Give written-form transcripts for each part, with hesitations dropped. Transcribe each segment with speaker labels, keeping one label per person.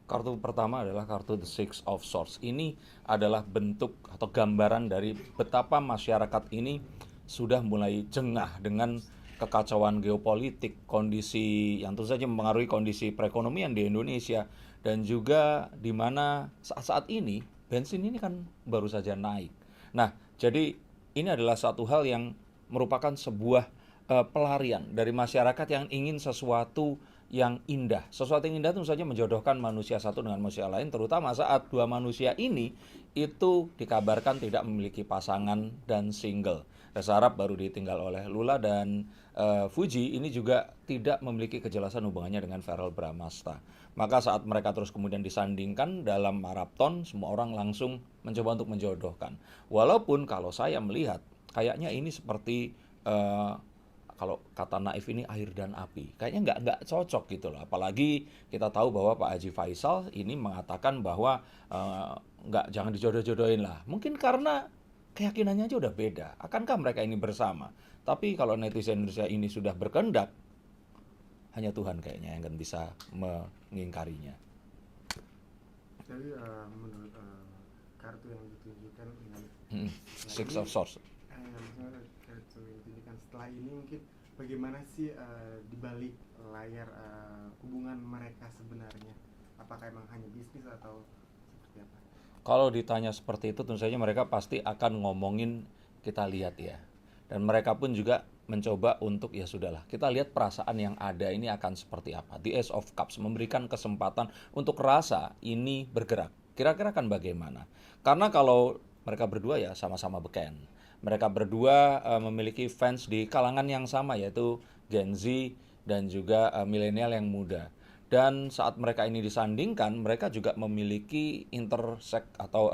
Speaker 1: Kartu pertama adalah kartu The Six of Swords. Ini adalah bentuk atau gambaran dari betapa masyarakat ini sudah mulai jengah dengan kekacauan geopolitik, kondisi yang tentu saja mempengaruhi kondisi perekonomian di Indonesia, dan juga di mana saat-saat ini bensin ini kan baru saja naik. Nah, jadi ini adalah satu hal yang merupakan sebuah pelarian dari masyarakat yang ingin sesuatu yang indah. Sesuatu yang indah itu saja menjodohkan manusia satu dengan manusia lain, terutama saat dua manusia ini itu dikabarkan tidak memiliki pasangan dan single. Reza Arab baru ditinggal oleh Lula, dan Fuji ini juga tidak memiliki kejelasan hubungannya dengan Verrell Bramasta. Maka saat mereka terus kemudian disandingkan dalam maraton, semua orang langsung mencoba untuk menjodohkan. Walaupun kalau saya melihat kayaknya ini seperti kalau kata Naif ini air dan api, kayaknya nggak cocok gitu loh. Apalagi kita tahu bahwa Pak Haji Faisal ini mengatakan bahwa nggak, jangan dijodoh-jodohin lah. Mungkin karena keyakinannya aja udah beda. Akankah mereka ini bersama? Tapi kalau netizen Indonesia ini sudah berkehendak, hanya Tuhan kayaknya yang akan bisa mengingkarinya.
Speaker 2: Jadi menurut kartu yang ditunjukkan dengan setelah
Speaker 1: Six
Speaker 2: ini,
Speaker 1: of Swords.
Speaker 2: maksudnya kartu yang ditunjukkan setelah ini mungkin bagaimana sih di balik layar hubungan mereka sebenarnya? Apakah emang hanya bisnis atau seperti apa?
Speaker 1: Kalau ditanya seperti itu, tentu saja mereka pasti akan ngomongin kita lihat ya. Dan mereka pun juga mencoba untuk ya sudahlah, kita lihat perasaan yang ada ini akan seperti apa. The Ace of Cups memberikan kesempatan untuk rasa ini bergerak. Kira-kira akan bagaimana? Karena kalau mereka berdua ya sama-sama beken. Mereka berdua memiliki fans di kalangan yang sama, yaitu Gen Z dan juga milenial yang muda. Dan saat mereka ini disandingkan, mereka juga memiliki intersek atau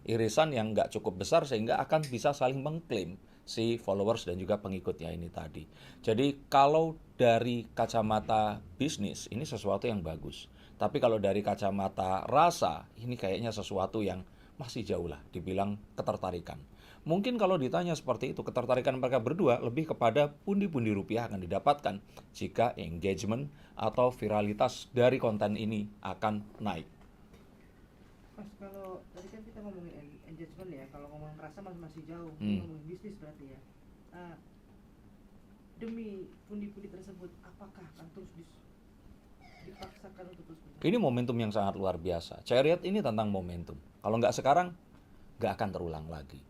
Speaker 1: irisan yang nggak cukup besar sehingga akan bisa saling mengklaim si followers dan juga pengikutnya ini tadi. Jadi kalau dari kacamata bisnis ini sesuatu yang bagus. Tapi kalau dari kacamata rasa ini kayaknya sesuatu yang masih jauh lah dibilang ketertarikan. Mungkin kalau ditanya seperti itu, ketertarikan mereka berdua lebih kepada pundi-pundi rupiah akan didapatkan jika engagement atau viralitas dari konten ini akan naik.
Speaker 3: Mas, kalau tadi kan kita ngomongin engagement ya, kalau ngomongin rasa masih jauh, ini
Speaker 1: Hmm.
Speaker 3: ngomongin bisnis berarti ya. Ah, demi pundi-pundi tersebut, apakah akan terus dipaksakan untuk terus berjalan?
Speaker 1: Ini momentum yang sangat luar biasa. Chariot ini tentang momentum. Kalau nggak sekarang, nggak akan terulang lagi.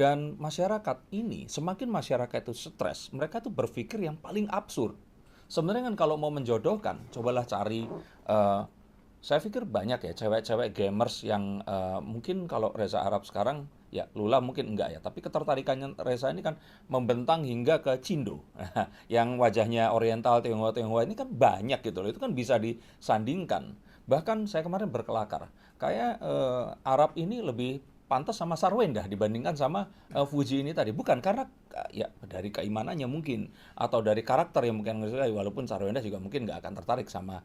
Speaker 1: Dan masyarakat ini, semakin masyarakat itu stres, mereka tuh berpikir yang paling absurd. Sebenarnya kan kalau mau menjodohkan, cobalah cari, eh, saya pikir banyak ya cewek-cewek gamers yang mungkin kalau Reza Arab sekarang, ya Lula mungkin enggak ya, tapi ketertarikannya Reza ini kan membentang hingga ke Cindo. Yang wajahnya oriental, Tionghoa-Tionghoa ini kan banyak gitu loh, itu kan bisa disandingkan. Bahkan saya kemarin berkelakar, kayak Arab ini lebih pantas sama Sarwenda dibandingkan sama Fuji ini tadi. Bukan karena ya dari keimanannya mungkin, atau dari karakter yang mungkin nggak suka, walaupun Sarwenda juga mungkin nggak akan tertarik sama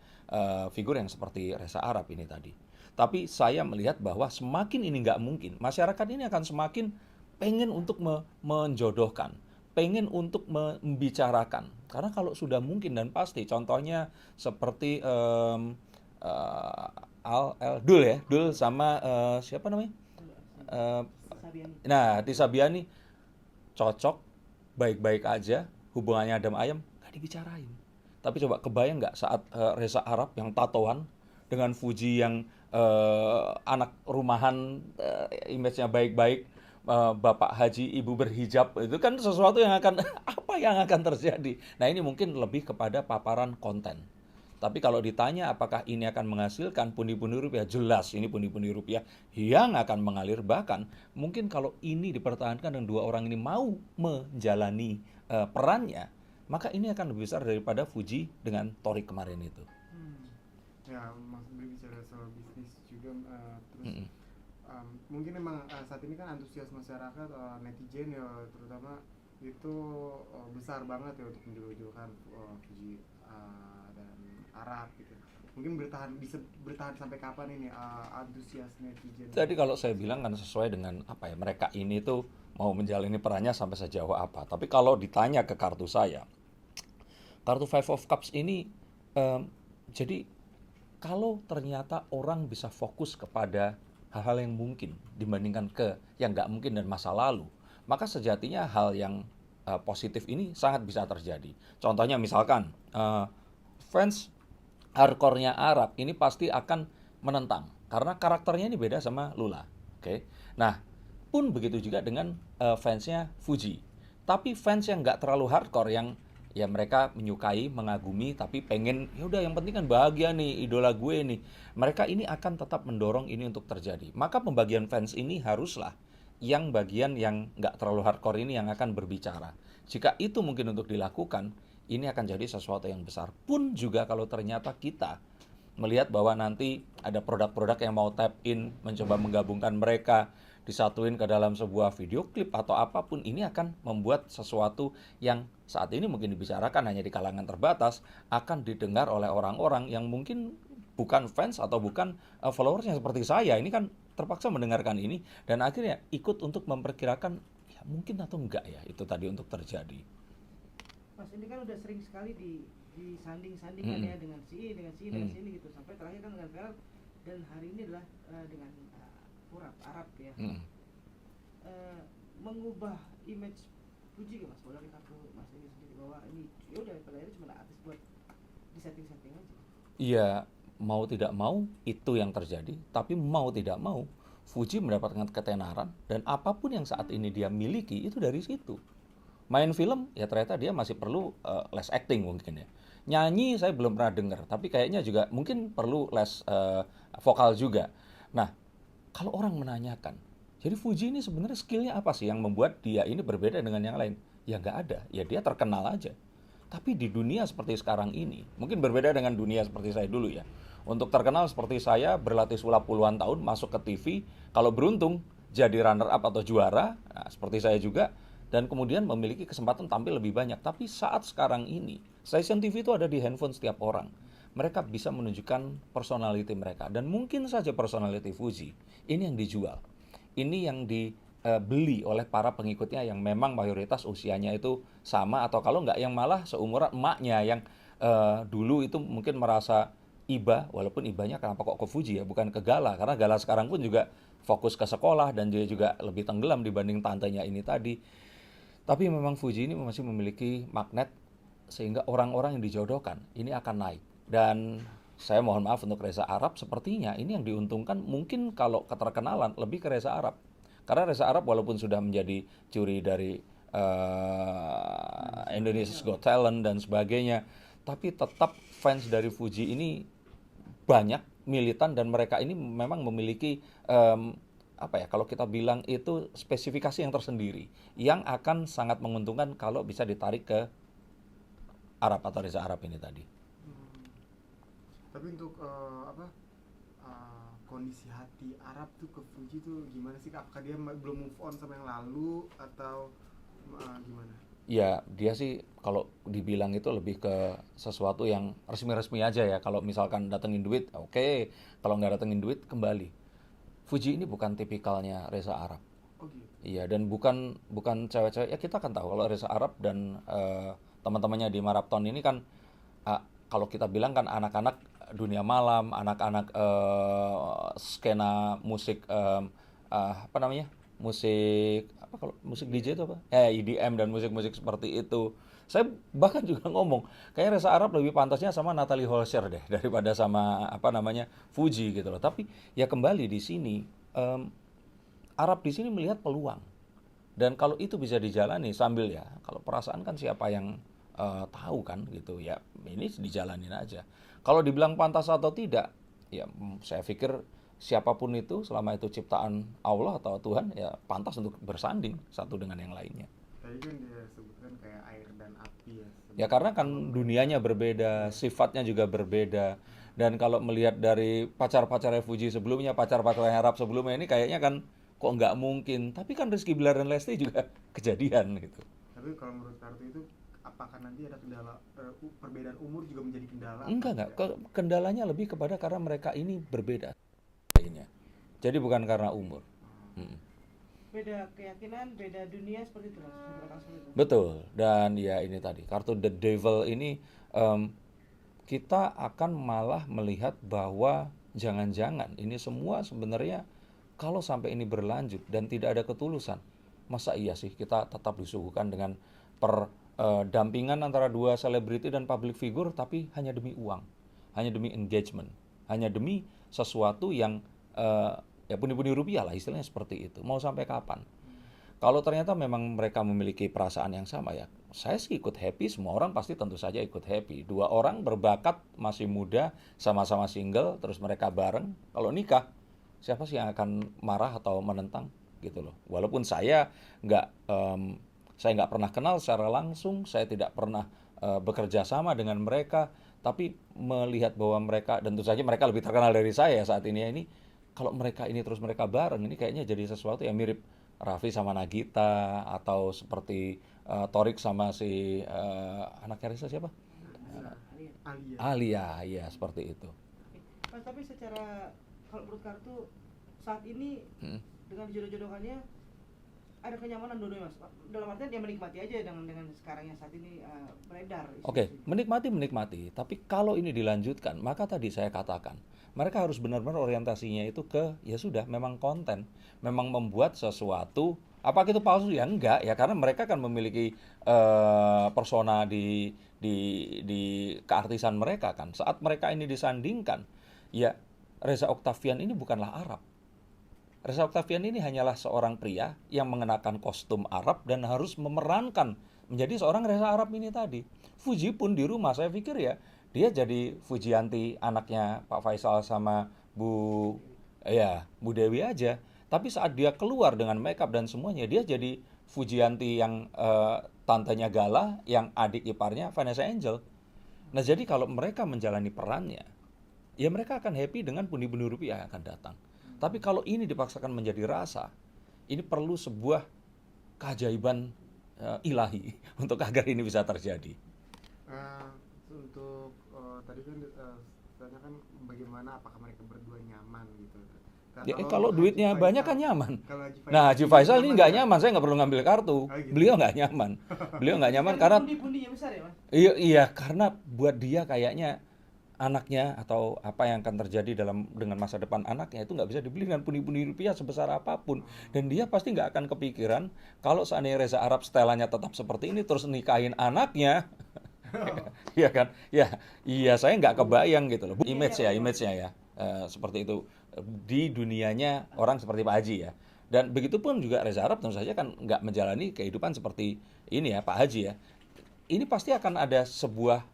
Speaker 1: figur yang seperti Reza Arab ini tadi. Tapi saya melihat bahwa semakin ini nggak mungkin, masyarakat ini akan semakin pengen untuk menjodohkan, pengen untuk membicarakan. Karena kalau sudah mungkin dan pasti, contohnya seperti Dul ya, Dul sama siapa namanya? Eh,
Speaker 3: Sabiani.
Speaker 1: nah, Tisa Biani cocok, baik-baik aja, hubungannya adem ayem, nggak dibicarain. Tapi coba kebayang nggak saat Reza Arab yang tatoan dengan Fuji yang anak rumahan, image-nya baik-baik, bapak haji, ibu berhijab, itu kan sesuatu yang akan apa yang akan terjadi. Nah ini mungkin lebih kepada paparan konten. Tapi kalau ditanya apakah ini akan menghasilkan pundi-pundi rupiah, jelas ini pundi-pundi rupiah yang akan mengalir. Bahkan mungkin kalau ini dipertahankan dan dua orang ini mau menjalani perannya, maka ini akan lebih besar daripada Fuji dengan Torik kemarin itu.
Speaker 3: Hmm.
Speaker 2: Ya, berbicara soal bisnis juga, terus
Speaker 1: Mm-mm.
Speaker 2: mungkin emang saat ini kan antusias masyarakat, netizen ya terutama itu besar banget ya untuk menjodoh-jodohkan Fuji dan Arab gitu. Mungkin bisa bertahan sampai kapan ini antusias netizen?
Speaker 1: Jadi kalau saya bilang kan sesuai dengan apa ya, mereka ini tuh mau menjalani perannya sampai sejauh apa. Tapi kalau ditanya ke kartu saya, kartu Five of Cups ini, jadi kalau ternyata orang bisa fokus kepada hal-hal yang mungkin dibandingkan ke yang nggak mungkin dan masa lalu, maka sejatinya hal yang positif ini sangat bisa terjadi. Contohnya misalkan fans hardcore-nya Arab ini pasti akan menentang karena karakternya ini beda sama Lula. Oke. Nah, pun begitu juga dengan fansnya Fuji. Tapi fans yang nggak terlalu hardcore yang ya mereka menyukai, mengagumi tapi pengen ya udah yang penting kan bahagia nih idola gue nih. Mereka ini akan tetap mendorong ini untuk terjadi. Maka pembagian fans ini haruslah yang bagian yang nggak terlalu hardcore ini yang akan berbicara. Jika itu mungkin untuk dilakukan, ini akan jadi sesuatu yang besar. Pun juga kalau ternyata kita melihat bahwa nanti ada produk-produk yang mau tap in, mencoba menggabungkan mereka, disatuin ke dalam sebuah video klip atau apapun, ini akan membuat sesuatu yang saat ini mungkin dibicarakan hanya di kalangan terbatas, akan didengar oleh orang-orang yang mungkin bukan fans atau bukan followersnya seperti saya. Ini kan terpaksa mendengarkan ini dan akhirnya ikut untuk memperkirakan ya mungkin atau enggak ya itu tadi untuk terjadi.
Speaker 3: Mas ini kan udah sering sekali disanding-sandingkan ya dengan si ini, dengan si ini, dengan si ini gitu, sampai terakhir kan dengan Velar, dan hari ini adalah dengan Arab ya. Mengubah image Fuji gak Mas? Kalau dari kartu Mas ini sendiri bahwa ini ya udah pada akhirnya cuma artis buat disetting-setting aja.
Speaker 1: Iya, mau tidak mau itu yang terjadi, tapi mau tidak mau Fuji mendapatkan ketenaran dan apapun yang saat ini dia miliki itu dari situ. Main film ya ternyata dia masih perlu les acting mungkin ya. Nyanyi saya belum pernah dengar, tapi kayaknya juga mungkin perlu les vokal juga. Nah, kalau orang menanyakan, jadi Fuji ini sebenarnya skillnya apa sih yang membuat dia ini berbeda dengan yang lain? Ya nggak ada, ya dia terkenal aja. Tapi di dunia seperti sekarang ini, mungkin berbeda dengan dunia seperti saya dulu ya. Untuk terkenal seperti saya, berlatih sulap puluhan tahun, masuk ke TV, kalau beruntung jadi runner up atau juara, nah, seperti saya juga, dan kemudian memiliki kesempatan tampil lebih banyak. Tapi saat sekarang ini, stasiun TV itu ada di handphone setiap orang. Mereka bisa menunjukkan personality mereka. Dan mungkin saja personality Fuji, ini yang dijual. Ini yang dibeli oleh para pengikutnya yang memang mayoritas usianya itu sama. Atau kalau nggak yang malah seumuran emaknya yang dulu itu mungkin merasa iba. Walaupun ibanya kenapa kok ke Fuji ya, bukan ke Gala. Karena Gala sekarang pun juga fokus ke sekolah dan dia juga lebih tenggelam dibanding tantenya ini tadi. Tapi memang Fuji ini masih memiliki magnet sehingga orang-orang yang dijodohkan ini akan naik. Dan saya mohon maaf untuk Reza Arab, sepertinya ini yang diuntungkan mungkin kalau keterkenalan lebih ke Reza Arab. Karena Reza Arab walaupun sudah menjadi juri dari Indonesia's Got Talent dan sebagainya, tapi tetap fans dari Fuji ini banyak, militan, dan mereka ini memang memiliki apa ya, kalau kita bilang itu spesifikasi yang tersendiri yang akan sangat menguntungkan kalau bisa ditarik ke Arab atau Reza Arab ini tadi.
Speaker 2: Tapi untuk kondisi hati Arab tuh ke Fuji tuh gimana sih? Apakah dia belum move on sama yang lalu atau gimana?
Speaker 1: Ya, dia sih kalau dibilang itu lebih ke sesuatu yang resmi-resmi aja ya. Kalau misalkan datengin duit, oke. Kalau nggak datengin duit, kembali. Fuji ini bukan tipikalnya Reza Arab.
Speaker 2: Oh gitu.
Speaker 1: Iya, dan bukan cewek-cewek. Ya kita kan tahu kalau Reza Arab dan teman-temannya di Marathon ini kan kalau kita bilang kan anak-anak dunia malam, anak-anak skena musik apa namanya? Musik apa, kalau musik DJ itu apa? EDM dan musik-musik seperti itu. Saya bahkan juga ngomong, kayak Reza Arab lebih pantasnya sama Natalie Holscher deh daripada sama apa namanya Fuji gitu loh. Tapi ya kembali di sini Arab di sini melihat peluang. Dan kalau itu bisa dijalani sambil ya, kalau perasaan kan siapa yang tahu kan gitu ya, ini dijalanin aja. Kalau dibilang pantas atau tidak, ya saya pikir siapapun itu selama itu ciptaan Allah atau Tuhan ya pantas untuk bersanding satu dengan yang lainnya.
Speaker 2: Tadi kan dia sebutkan kayak air dan api ya.
Speaker 1: Ya karena kan dunianya berbeda, sifatnya juga berbeda. Dan kalau melihat dari pacar-pacarnya Fuji sebelumnya, pacar-pacarnya Arab sebelumnya ini kayaknya kan kok nggak mungkin. Tapi kan Rizky Bilar dan Lesti juga kejadian gitu.
Speaker 2: Tapi kalau menurut kartu itu apakah nanti ada kendala perbedaan umur juga menjadi kendala?
Speaker 1: Enggak. Kendalanya lebih kepada karena mereka ini berbeda. Jadi bukan karena umur.
Speaker 3: Beda keyakinan, beda dunia seperti itu Mas.
Speaker 1: Betul. Dan ya ini tadi kartu The Devil ini kita akan malah melihat bahwa jangan-jangan ini semua sebenarnya kalau sampai ini berlanjut dan tidak ada ketulusan, masa iya sih kita tetap disuguhkan dengan perdampingan antara dua selebriti dan public figure tapi hanya demi uang, hanya demi engagement, hanya demi sesuatu yang ya pundi-pundi rupiah lah istilahnya seperti itu. Mau sampai kapan? Kalau ternyata memang mereka memiliki perasaan yang sama ya, saya sih ikut happy, semua orang pasti tentu saja ikut happy. Dua orang berbakat, masih muda, sama-sama single, terus mereka bareng. Kalau nikah, siapa sih yang akan marah atau menentang gitu loh. Walaupun saya nggak pernah kenal secara langsung, saya tidak pernah bekerja sama dengan mereka, tapi melihat bahwa mereka, dan tentu saja mereka lebih terkenal dari saya saat ini ya, ini kalau mereka ini terus mereka bareng, ini kayaknya jadi sesuatu yang mirip Raffi sama Nagita, atau seperti Torik sama si anaknya Risa siapa? Alia, ya seperti itu.
Speaker 3: Mas, tapi secara kalau menurut Kartu saat ini dengan jodoh-jodohannya ada kenyamanan dua-duanya, Mas. Dalam artian dia menikmati aja dengan sekarang yang saat ini beredar.
Speaker 1: Oke, menikmati. Tapi kalau ini dilanjutkan, maka tadi saya katakan, mereka harus benar-benar orientasinya itu ke, ya sudah, memang konten. Memang membuat sesuatu, apakah itu palsu? Ya enggak, ya karena mereka kan memiliki persona di keartisan mereka kan. Saat mereka ini disandingkan, ya Reza Octavian ini bukanlah Arab. Reza Octavian ini hanyalah seorang pria yang mengenakan kostum Arab dan harus memerankan menjadi seorang Reza Arab ini tadi. Fuji pun di rumah, saya pikir ya, dia jadi Fujianti, anaknya Pak Faisal sama Bu Dewi aja. Tapi saat dia keluar dengan makeup dan semuanya, dia jadi Fujianti yang tantenya Gala, yang adik iparnya Vanessa Angel. Nah jadi kalau mereka menjalani perannya, ya mereka akan happy dengan pundi-pundi rupiah yang akan datang. Tapi kalau ini dipaksakan menjadi rasa, ini perlu sebuah keajaiban ilahi untuk agar ini bisa terjadi.
Speaker 2: Untuk tadi kan tanya kan bagaimana apakah mereka berdua nyaman gitu. Nah,
Speaker 1: Ya, kalau duitnya
Speaker 2: Haji
Speaker 1: banyak
Speaker 2: Faisal-
Speaker 1: kan nyaman.
Speaker 2: kalau Haji
Speaker 1: Nah, Haji Faisal ini nggak
Speaker 2: ya?
Speaker 1: nyaman, saya nggak perlu ngambil kartu.
Speaker 2: gitu.
Speaker 1: Beliau nggak nyaman. Beliau nggak nyaman karena
Speaker 3: pundi-pundinya besar ya, Mas.
Speaker 1: iya karena buat dia kayaknya anaknya atau apa yang akan terjadi dengan masa depan anaknya itu nggak bisa dibeli dengan pundi-pundi rupiah sebesar apapun. Dan dia pasti nggak akan kepikiran kalau seandainya Reza Arab setelannya tetap seperti ini terus nikahin anaknya. Iya kan? Ya, iya saya nggak kebayang gitu loh. Image-nya ya. Seperti itu di dunianya orang seperti Pak Haji ya. Dan begitu pun juga Reza Arab tentu saja kan nggak menjalani kehidupan seperti ini ya Pak Haji ya. Ini pasti akan ada sebuah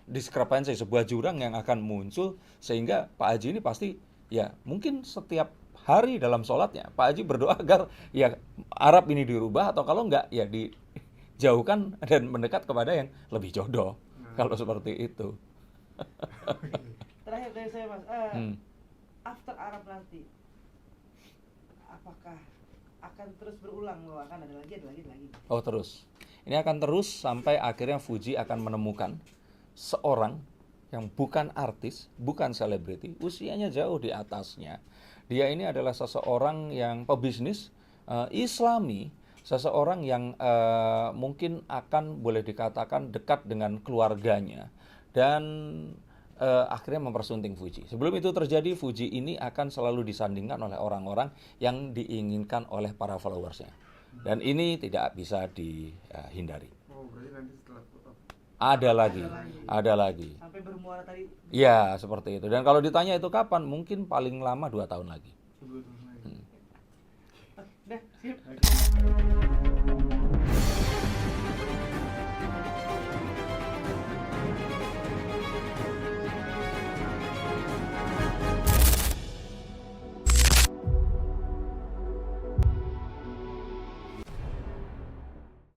Speaker 1: diskrepansi, sebuah jurang yang akan muncul sehingga Pak Haji ini pasti ya mungkin setiap hari dalam sholatnya Pak Haji berdoa agar ya Arab ini dirubah atau kalau enggak ya dijauhkan dan mendekat kepada yang lebih jodoh kalau seperti itu.
Speaker 3: Terakhir dari saya, Mas. After Arab nanti, apakah akan terus berulang bahwa akan ada lagi?
Speaker 1: Oh terus, ini akan terus sampai akhirnya Fuji akan menemukan seorang yang bukan artis, bukan selebriti, usianya jauh di atasnya. Dia ini adalah seseorang yang pebisnis Islami, seseorang yang mungkin akan boleh dikatakan dekat dengan keluarganya dan akhirnya mempersunting Fuji. Sebelum itu terjadi, Fuji ini akan selalu disandingkan oleh orang-orang yang diinginkan oleh para followersnya. Dan ini tidak bisa dihindari.
Speaker 2: Oh, berarti nanti setelah
Speaker 1: Ada lagi.
Speaker 3: Sampai bermuara tadi.
Speaker 1: Ya, seperti itu. Dan kalau ditanya itu kapan? Mungkin paling lama 2 tahun lagi.
Speaker 2: sebelum lagi.
Speaker 3: Dah, sip.